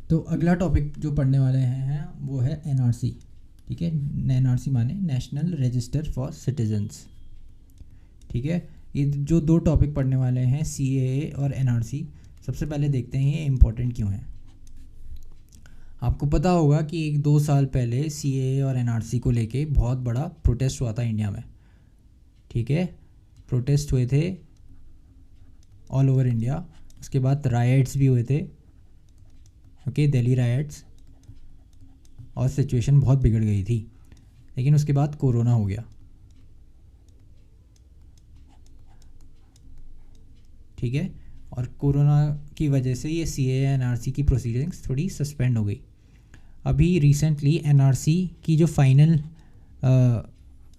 तो अगला टॉपिक जो पढ़ने वाले हैं वो है एनआरसी। ठीक है, एनआरसी माने नेशनल रजिस्टर फॉर सिटीजन्स। ठीक है, ये जो दो टॉपिक पढ़ने वाले हैं सीएए और एनआरसी, सबसे पहले देखते हैं ये इम्पोर्टेंट क्यों हैं। आपको पता होगा कि 1-2 साल पहले सीएए और एनआरसी को लेके बहुत बड़ा प्रोटेस्ट हुआ था इंडिया में। ठीक है, प्रोटेस्ट हुए थे ऑल ओवर इंडिया। उसके बाद राइट्स भी हुए थे, ओके, दिल्ली राइट्स, और सिचुएशन बहुत बिगड़ गई थी। लेकिन उसके बाद कोरोना हो गया। ठीक है, और कोरोना की वजह से ये सीएए एनआरसी की प्रोसीडिंग्स थोड़ी सस्पेंड हो गई। अभी रिसेंटली एनआरसी की जो फाइनल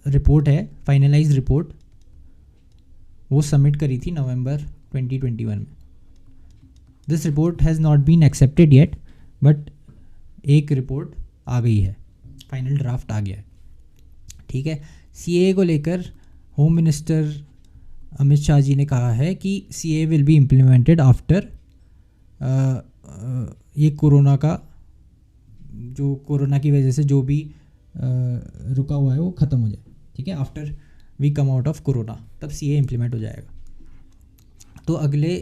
रिपोर्ट है, फाइनलाइज रिपोर्ट, वो सबमिट करी थी नवंबर 2021 में। This report has not been accepted yet, but एक रिपोर्ट आ गई है, फाइनल ड्राफ्ट आ गया है। ठीक है, सीएए को लेकर होम मिनिस्टर अमित शाह जी ने कहा है कि CAA will be implemented after ये कोरोना का, जो कोरोना की वजह से जो भी रुका हुआ है वो ख़त्म हो जाए। ठीक है, after we come out of corona तब सीएए इम्प्लीमेंट हो जाएगा। तो अगले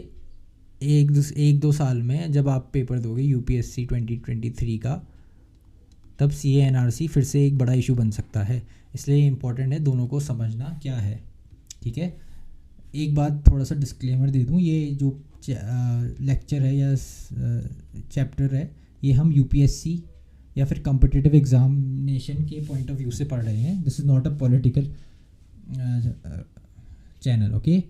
1-2 साल में जब आप पेपर दोगे यूपीएससी 2023 का, तब सीए एनआरसी फिर से एक बड़ा इशू बन सकता है। इसलिए इम्पॉर्टेंट है दोनों को समझना क्या है। ठीक है, एक बात थोड़ा सा डिस्क्लेमर दे दूँ, ये जो लेक्चर है या चैप्टर है, ये हम यूपीएससी या फिर कॉम्पिटिटिव एग्जामिनेशन के पॉइंट ऑफ व्यू से पढ़ रहे हैं। This is not a political channel, okay.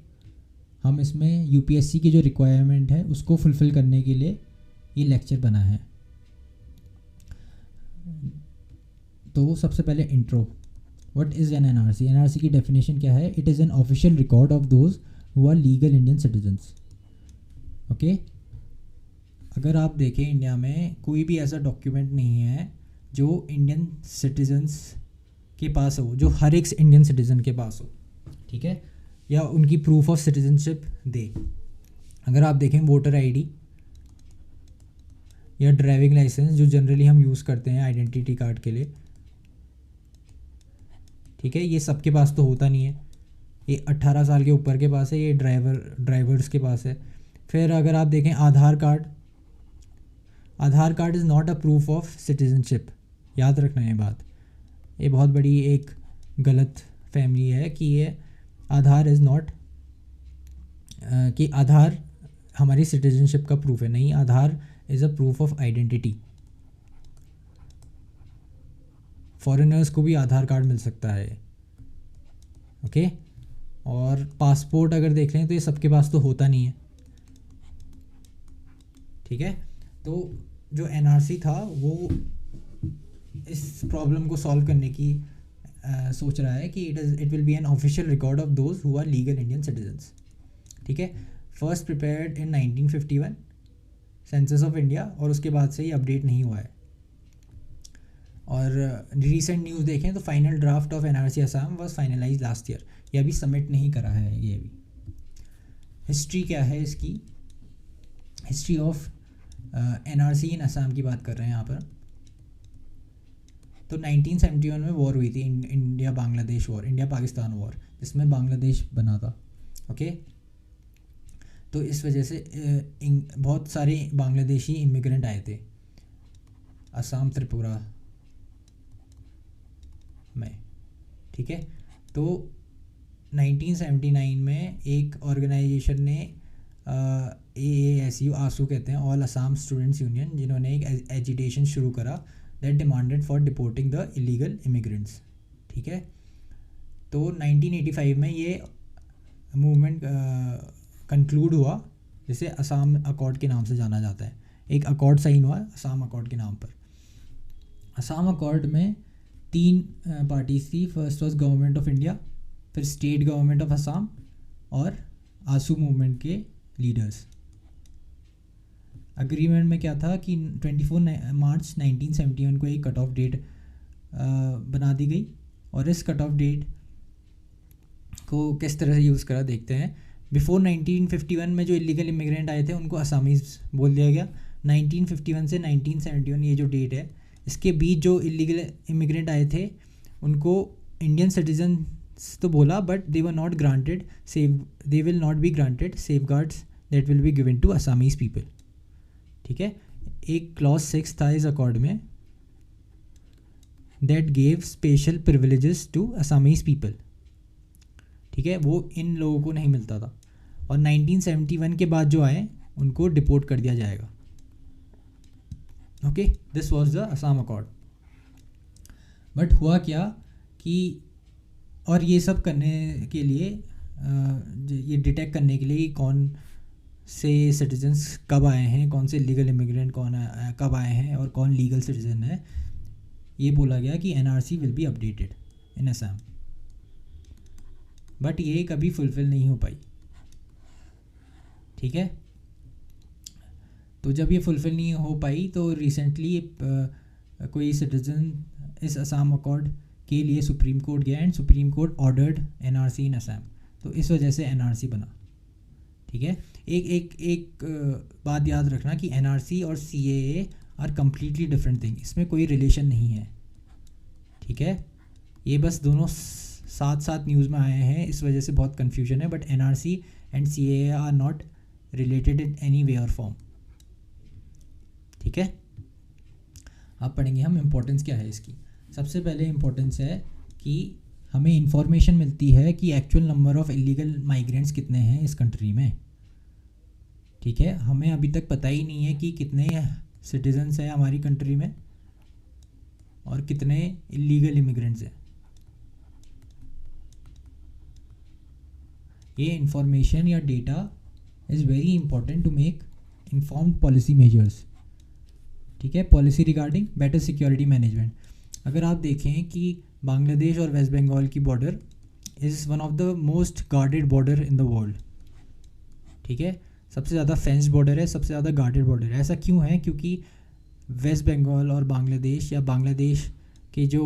हम इसमें यूपीएससी की जो रिक्वायरमेंट है उसको फुलफ़िल करने के लिए ये लेक्चर बना है। तो सबसे पहले intro, what is an NRC. NRC की डेफिनेशन क्या है? It is an official record of those who are legal Indian citizens. Okay, अगर आप देखें इंडिया में कोई भी ऐसा डॉक्यूमेंट नहीं है जो इंडियन सिटीजन्स के पास हो, जो हर एक इंडियन सिटीज़न के पास हो। ठीक है, या उनकी प्रूफ ऑफ सिटीजनशिप दे। अगर आप देखें वोटर आईडी या ड्राइविंग लाइसेंस, जो जनरली हम यूज़ करते हैं आइडेंटिटी कार्ड के लिए, ठीक है, ये सबके पास तो होता नहीं है। ये 18 साल के ऊपर के पास है, ये ड्राइवर्स के पास है। फिर अगर आप देखें Aadhaar card, Aadhaar card is not a proof of citizenship. याद रखना ये बात, ये बहुत बड़ी एक गलत फहमी है कि ये आधार इज़ नॉट, कि आधार हमारी सिटीजनशिप का प्रूफ है। नहीं, Aadhaar is a proof of identity. Foreigners को भी आधार कार्ड मिल सकता है, ओके। और पासपोर्ट अगर देख लें तो ये सबके पास तो होता नहीं है। ठीक है, तो जो एनआरसी था वो इस प्रॉब्लम को सॉल्व करने की सोच रहा है कि it will be an official record of those who are legal Indian citizens. ठीक है, first prepared in 1951 census of India, और उसके बाद से ये अपडेट नहीं हुआ है। और रिसेंट न्यूज़ देखें तो final draft of NRC Assam was finalise last year. ये अभी सबमिट नहीं करा है। ये भी हिस्ट्री क्या है इसकी, history of NRC in Assam की बात कर रहे हैं यहाँ पर। तो 1971 में वॉर हुई थी, India Bangladesh war, India Pakistan war, जिसमें बांग्लादेश बना था। ओके, तो इस वजह से बहुत सारे बांग्लादेशी इमिग्रेंट आए थे असम त्रिपुरा में। ठीक है, तो 1979 में एक ऑर्गेनाइजेशन ने AASU, आसू कहते हैं, ऑल असम स्टूडेंट्स यूनियन, जिन्होंने एक एजिटेशन शुरू करा that demanded for deporting the illegal immigrants. ठीक है, तो 1985 में ये मूवमेंट कंक्लूड हुआ, जिसे असम अकॉर्ड के नाम से जाना जाता है। एक अकॉर्ड साइन हुआ असम अकॉर्ड के नाम पर। असम अकॉर्ड में 3 पार्टीज थी। First was government of India, फिर स्टेट गवर्नमेंट ऑफ असम, और आसू मूवमेंट के लीडर्स। अग्रीमेंट में क्या था कि 24 मार्च 1971 को एक कट ऑफ डेट बना दी गई, और इस कट ऑफ डेट को किस तरह से यूज़ करा देखते हैं। बिफोर 1951 में जो इलीगल इमिग्रेंट आए थे उनको असामीज़ बोल दिया गया, 1951 से 1971 ये जो डेट है, इसके बीच जो इलीगल इमिग्रेंट आए थे उनको इंडियन सिटीजन तो बोला, but they were not granted they will not be granted safeguards that will be given to Assamese people. ठीक है, एक क्लॉज 6 था इस अकॉर्ड में that gave special privileges to Assamese people. ठीक है, वो इन लोगों को नहीं मिलता था, और 1971 के बाद जो आए उनको डिपोर्ट कर दिया जाएगा। Okay, this was the Assam accord. But हुआ क्या कि, और ये सब करने के लिए ये डिटेक्ट करने के लिए कि कौन से सिटीजन्स कब आए हैं, कौन से लीगल इमिग्रेंट कब आए हैं और कौन लीगल सिटीजन है, ये बोला गया कि NRC will be updated in Assam. But ये कभी फुलफिल नहीं हो पाई। ठीक है, तो जब ये फुलफिल नहीं हो पाई तो रिसेंटली कोई सिटीजन इस असम अकॉर्ड के लिए सुप्रीम कोर्ट गया and supreme court ordered NRC in Assam. तो इस वजह से एनआरसी बना। ठीक है, एक बात याद रखना कि एनआरसी और CAA are completely different thing, इसमें कोई रिलेशन नहीं है। ठीक है, ये बस दोनों साथ साथ न्यूज़ में आए हैं, इस वजह से बहुत कन्फ्यूजन है। But NRC and CAA are not related in any way or form. ठीक है, अब पढ़ेंगे हम इम्पोर्टेंस क्या है इसकी। सबसे पहले इम्पोर्टेंस है कि हमें इंफॉर्मेशन मिलती है कि actual number of illegal migrants कितने हैं इस कंट्री में। ठीक है, हमें अभी तक पता ही नहीं है कि कितने सिटीजन्स हैं हमारी कंट्री में और कितने इलीगल इमिग्रेंट्स हैं। ये इंफॉर्मेशन या data is very important to make informed policy measures. ठीक है, policy regarding better security management. अगर आप देखें कि बांग्लादेश और वेस्ट बंगाल की border is one of the most guarded border in the world. ठीक है, सबसे ज़्यादा फेंस्ड बॉर्डर है, सबसे ज़्यादा गार्डेड बॉर्डर है। ऐसा क्यों है? क्योंकि वेस्ट बंगाल और बांग्लादेश या बांग्लादेश के जो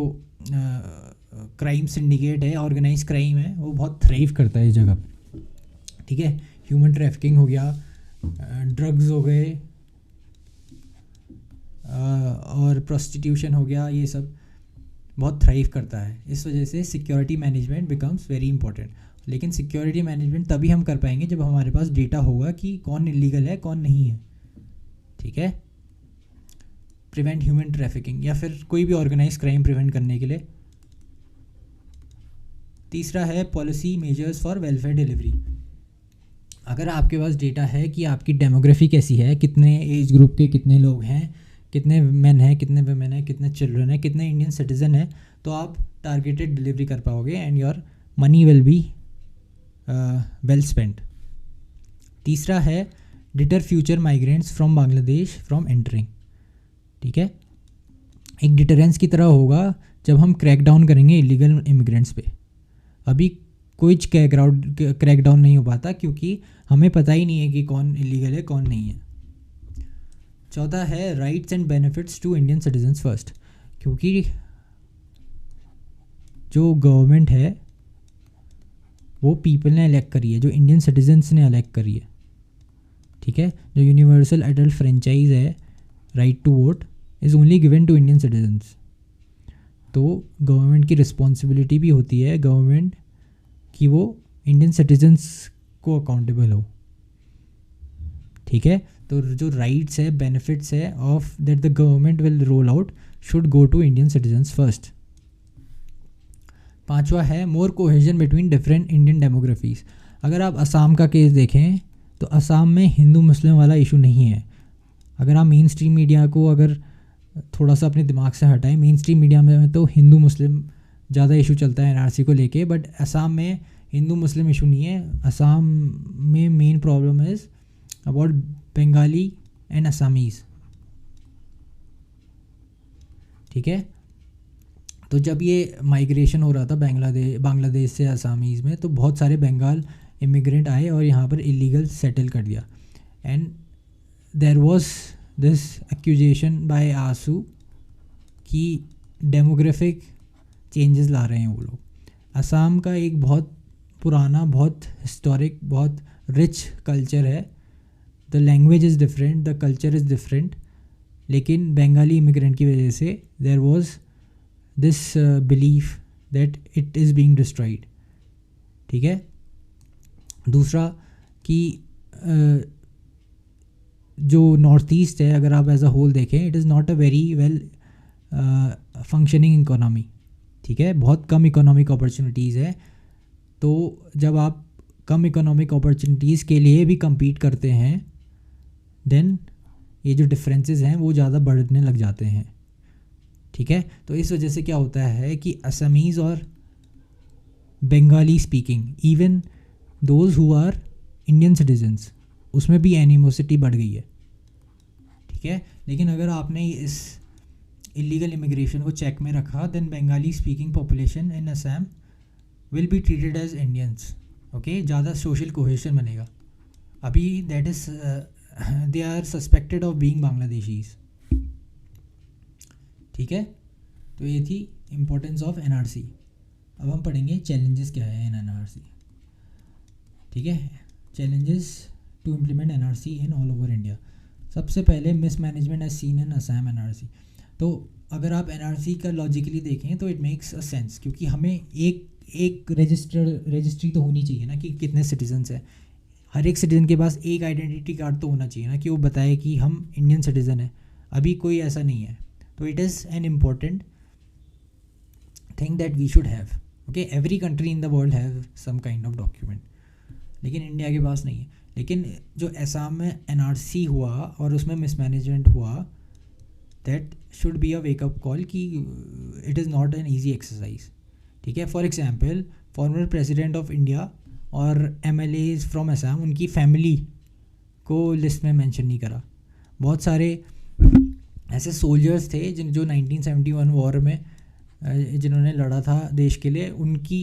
क्राइम सिंडिकेट है, ऑर्गेनाइज क्राइम है, वो बहुत थ्राइव करता है इस जगह पर। ठीक है, ह्यूमन ट्रैफिकिंग हो गया, ड्रग्स हो गए और प्रोस्टिट्यूशन हो गया, ये सब बहुत थ्राइव करता है। इस वजह से security management becomes very important. लेकिन सिक्योरिटी मैनेजमेंट तभी हम कर पाएंगे जब हमारे पास डेटा होगा कि कौन इलीगल है कौन नहीं है। ठीक है, प्रिवेंट ह्यूमन ट्रैफिकिंग या फिर कोई भी ऑर्गेनाइज क्राइम प्रिवेंट करने के लिए। तीसरा है policy measures for welfare delivery. अगर आपके पास डेटा है कि आपकी डेमोग्राफी कैसी है, कितने एज ग्रुप के कितने लोग हैं, कितने मेन हैं, कितने वुमेन हैं, कितने चिल्ड्रन हैं, कितने इंडियन सिटीज़न हैं, तो आप टारगेटेड डिलीवरी कर पाओगे and your money will be well spent. तीसरा है deter future migrants from Bangladesh from entering. ठीक है, एक डिटरेंस की तरह होगा जब हम क्रैक डाउन करेंगे इलीगल इमिग्रेंट्स पे। अभी कोई क्रैक डाउन नहीं हो पाता क्योंकि हमें पता ही नहीं है कि कौन इलीगल है कौन नहीं है। चौथा है rights and benefits to Indian citizens first. क्योंकि जो गवर्नमेंट है वो पीपल ने इलेक्ट करी है, जो इंडियन सिटीजन्स ने इलेक्ट करी है। ठीक है, जो यूनिवर्सल एडल्ट फ्रेंचाइज है, right to vote, is only given to Indian citizens. तो गवर्नमेंट की रिस्पॉन्सिबिलिटी भी होती है गवर्नमेंट कि वो इंडियन सिटीजन्स को अकाउंटेबल हो। ठीक है, तो जो राइट्स है, बेनिफिट्स है of that the government will roll out should go to Indian citizens first. पांचवा है more cohesion between different Indian demographies. अगर आप असम का केस देखें तो असम में हिंदू मुस्लिम वाला इशू नहीं है। अगर आप मेन स्ट्रीम मीडिया को अगर थोड़ा सा अपने दिमाग से हटाएं, मेन स्ट्रीम मीडिया में तो हिंदू मुस्लिम ज़्यादा इशू चलता है एनआरसी को लेके, बट असम में हिंदू मुस्लिम इशू नहीं है। असम में main problem is about Bengali and Assamese. ठीक है, तो जब ये माइग्रेशन हो रहा था बांग्लादेश से असामीज़ में, तो बहुत सारे बंगाल इमिग्रेंट आए और यहाँ पर इलीगल सेटल कर दिया। And there was this accusation by AASU कि डेमोग्राफिक चेंजेस ला रहे हैं वो लोग। असम का एक बहुत पुराना, बहुत हिस्टोरिक, बहुत रिच कल्चर है the language is different, the culture is different, लेकिन बंगाली इमिग्रेंट की वजह से there was this belief that it is being destroyed. ठीक है। दूसरा कि जो नॉर्थ ईस्ट है, अगर आप एज अ होल देखें, it is not a very well functioning economy. ठीक है, बहुत कम इकोनॉमिक अपॉर्चुनिटीज़ है। तो जब आप कम इकोनॉमिक अपॉर्चुनिटीज़ के लिए भी compete करते हैं, देन ये जो डिफरेंसेस हैं वो ज़्यादा बढ़ने लग जाते हैं। ठीक है, तो इस वजह से क्या होता है कि असमीज़ और Bengali speaking, even those who are Indian citizens, उसमें भी एनिमोसिटी बढ़ गई है। ठीक है, लेकिन अगर आपने इस इलीगल इमिग्रेशन को चेक में रखा, then Bengali speaking population in Assam will be treated as Indians. Okay, ज़्यादा सोशल कोहेशन बनेगा। अभी that is they are suspected of being Bangladeshis. ठीक है, तो ये थी इम्पोर्टेंस ऑफ एनआरसी। अब हम पढ़ेंगे चैलेंजेस क्या है इन एनआरसी। ठीक है, challenges to implement NRC in all over India. सबसे पहले mismanagement as seen in Assam NRC. तो अगर आप एनआरसी का लॉजिकली देखें तो इट मेक्स अ सेंस, क्योंकि हमें एक रजिस्ट्री तो होनी चाहिए ना कि कितने सिटीजन्स हैं। हर एक सिटीज़न के पास एक आइडेंटिटी कार्ड तो होना चाहिए ना कि वो बताए कि हम इंडियन सिटीज़न हैं। अभी कोई ऐसा नहीं है, तो it is an important thing that we should have. Okay, every country in the world have some kind of document, लेकिन इंडिया के पास नहीं है। लेकिन जो असम में एनआरसी हुआ और उसमें मिसमैनेजमेंट हुआ, that should be a wake up call कि it is not an easy exercise. ठीक है, for example former president of India और MLAs फ्रॉम असम, उनकी फैमिली को लिस्ट में मेंशन नहीं करा। बहुत सारे ऐसे सोल्जर्स थे जो 1971 वॉर में जिन्होंने लड़ा था देश के लिए, उनकी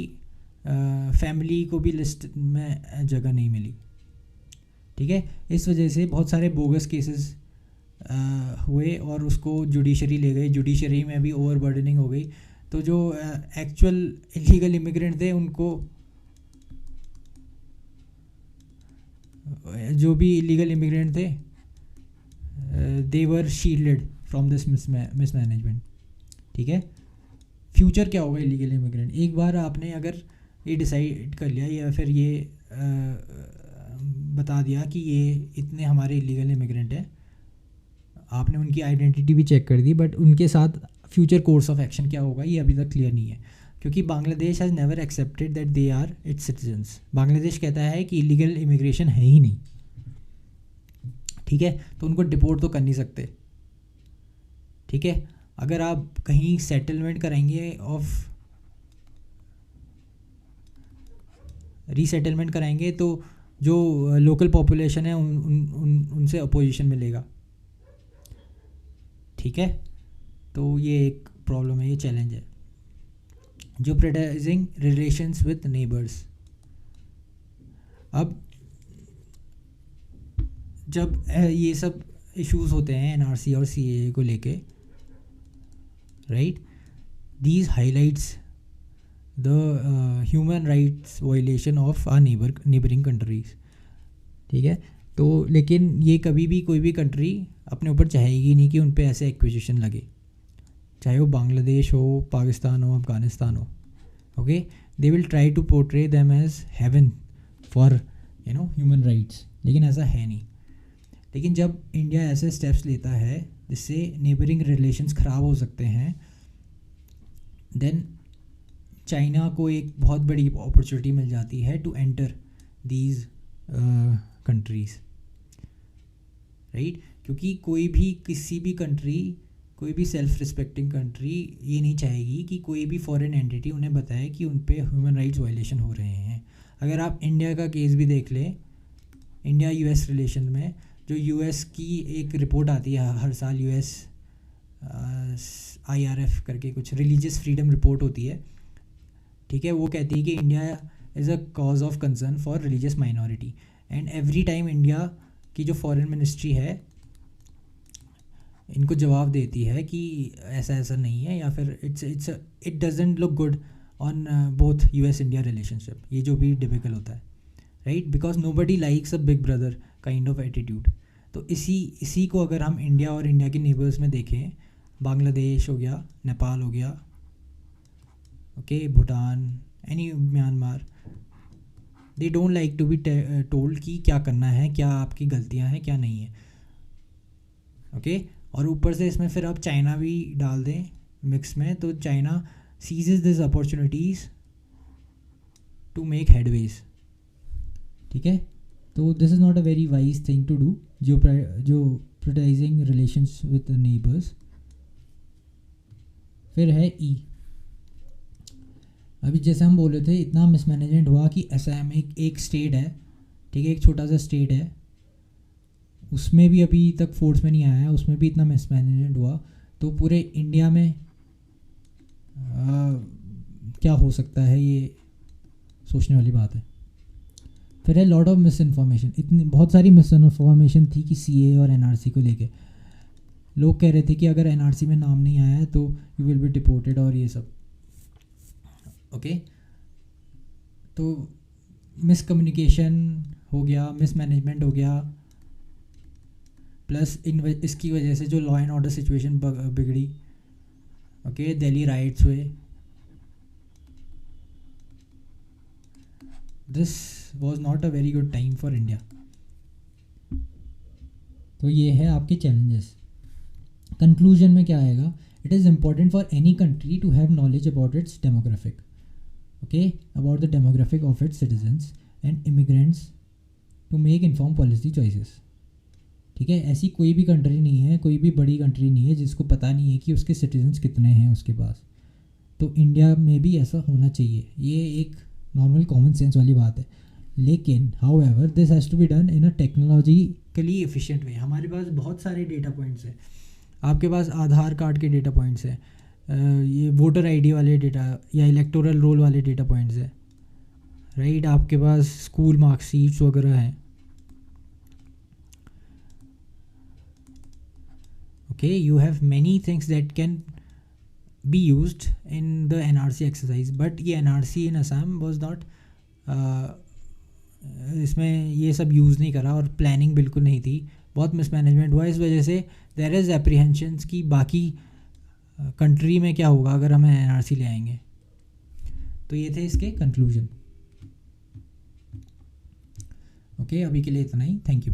फैमिली को भी लिस्ट में जगह नहीं मिली। ठीक है, इस वजह से बहुत सारे बोगस केसेस हुए और उसको जुडिशरी ले गई। जुडिशरी में भी ओवरबर्डनिंग हो गई। तो जो एक्चुअल इलीगल इमिग्रेंट थे, उनको जो भी इलीगल इमिग्रेंट थे, दे वर शील्डेड फ्रॉम दिस मिसमैनेजमेंट। ठीक है, फ्यूचर क्या होगा इलीगल इमिग्रेंट? एक बार आपने अगर ये डिसाइड कर लिया या फिर ये बता दिया कि ये इतने हमारे इलीगल इमिग्रेंट हैं, आपने उनकी आइडेंटिटी भी चेक कर दी, बट उनके साथ फ्यूचर कोर्स ऑफ एक्शन क्या होगा ये अभी तक क्लियर नहीं है, क्योंकि Bangladesh has never accepted that they are its citizens. Bangladesh कहता है कि इलीगल इमिग्रेशन है ही नहीं। ठीक है, तो उनको डिपोर्ट तो कर नहीं सकते। ठीक है, अगर आप कहीं सेटलमेंट कराएंगे ऑफ रीसेटलमेंट कराएंगे तो जो लोकल पॉपुलेशन है उनसे अपोजिशन मिलेगा। ठीक है, तो ये एक प्रॉब्लम है, ये चैलेंज है। जो प्रेडाइजिंग रिलेशंस विद नेबर्स। अब जब ये सब इश्यूज होते हैं एनआरसी और CAA को लेके, right, these highlights the human rights violation of our neighbouring countries. ठीक है, तो लेकिन ये कभी भी कोई भी कंट्री अपने ऊपर चाहेगी नहीं कि उन पे ऐसे एक्विजिशन लगे, चाहे वो बांग्लादेश हो, पाकिस्तान हो, अफगानिस्तान हो। Okay, they will try to portray them as haven for human rights, लेकिन ऐसा है नहीं। लेकिन जब इंडिया ऐसे स्टेप्स लेता है जिससे नेबरिंग रिलेशंस ख़राब हो सकते हैं, देन चाइना को एक बहुत बड़ी अपॉर्चुनिटी मिल जाती है to enter these countries, right. क्योंकि कोई भी किसी भी कंट्री, कोई भी सेल्फ रिस्पेक्टिंग कंट्री ये नहीं चाहेगी कि कोई भी फॉरेन एंटिटी उन्हें बताए कि उन पे ह्यूमन राइट्स वायलेशन हो रहे हैं। अगर आप इंडिया का केस भी देख लें, इंडिया US रिलेशन में जो US की एक रिपोर्ट आती है हर साल, US IRF करके कुछ रिलीजियस फ्रीडम रिपोर्ट होती है। ठीक है, वो कहती है कि India is a cause of concern for religious minority, and every time India की जो फॉरेन मिनिस्ट्री है इनको जवाब देती है कि ऐसा ऐसा नहीं है, या फिर it doesn't look good on both US India relationship. ये जो भी डिफिकल्ट होता है, right, because nobody likes a big brother kind of attitude. तो इसी को अगर हम इंडिया और इंडिया के नेबर्स में देखें, बांग्लादेश हो गया, नेपाल हो गया, okay, Bhutan, any, Myanmar, they don't like to be told कि क्या करना है, क्या आपकी गलतियां हैं, क्या नहीं है, ओके। और ऊपर से इसमें फिर आप चाइना भी डाल दें मिक्स में, तो China seizes this opportunities to make headways, ठीक है। तो this is not a very wise thing to do, जो प्रायोरिटाइजिंग रिलेशंस विद नेबर्स। फिर है ई। अभी जैसे हम बोल रहे थे, इतना मिसमैनेजमेंट हुआ कि असम एक स्टेट है, ठीक है, एक छोटा सा स्टेट है, उसमें भी अभी तक फोर्स में नहीं आया है, उसमें भी इतना मिसमैनेजमेंट हुआ, तो पूरे इंडिया में क्या हो सकता है, ये सोचने वाली बात है। फिर है लॉट ऑफ मिस इन्फॉर्मेशन। इतनी बहुत सारी मिस इन्फॉर्मेशन थी कि सीए और एनआरसी को लेके। लोग कह रहे थे कि अगर एनआरसी में नाम नहीं आया है तो यू विल बी डिपोर्टेड और ये सब, ओके। तो मिसकम्युनिकेशन हो गया, मिसमैनेजमेंट हो गया, प्लस इसकी वजह से जो लॉ एंड ऑर्डर सिचुएशन बिगड़ी, ओके, दिल्ली राइट्स हुए, this was not a very good time for India. तो ये है आपके चैलेंजेस। कंक्लूजन में क्या आएगा? It is important for any country to have knowledge about its demographic, okay, about the demographic of its citizens and immigrants to make inform policy choices, ठीक है। ऐसी कोई भी कंट्री नहीं है, कोई भी बड़ी कंट्री नहीं है जिसको पता नहीं है कि उसके सिटीजन्स कितने हैं उसके पास। तो इंडिया में भी ऐसा होना चाहिए, ये एक नॉर्मल कॉमन सेंस वाली बात है। लेकिन however this has to be done in a technologically efficient way. हमारे पास बहुत सारे डेटा पॉइंट्स हैं, आपके पास आधार कार्ड के डेटा पॉइंट्स हैं, ये वोटर आईडी वाले डेटा या इलेक्टोरल रोल वाले डेटा पॉइंट्स हैं, राइट, आपके पास स्कूल मार्कशीट्स वगैरह हैं, okay, you have many things that can be used in the NRC exercise, but ये NRC in Assam was not इसमें ये सब यूज़ नहीं करा और प्लानिंग बिल्कुल नहीं थी, बहुत मिसमैनेजमेंट हुआ। इस वजह से देयर इज़ एप्रीहेंशंस कि बाकी कंट्री में क्या होगा अगर हम NRC ले आएंगे। तो ये थे इसके कंक्लूजन, ओके। अभी के लिए इतना ही, थैंक यू।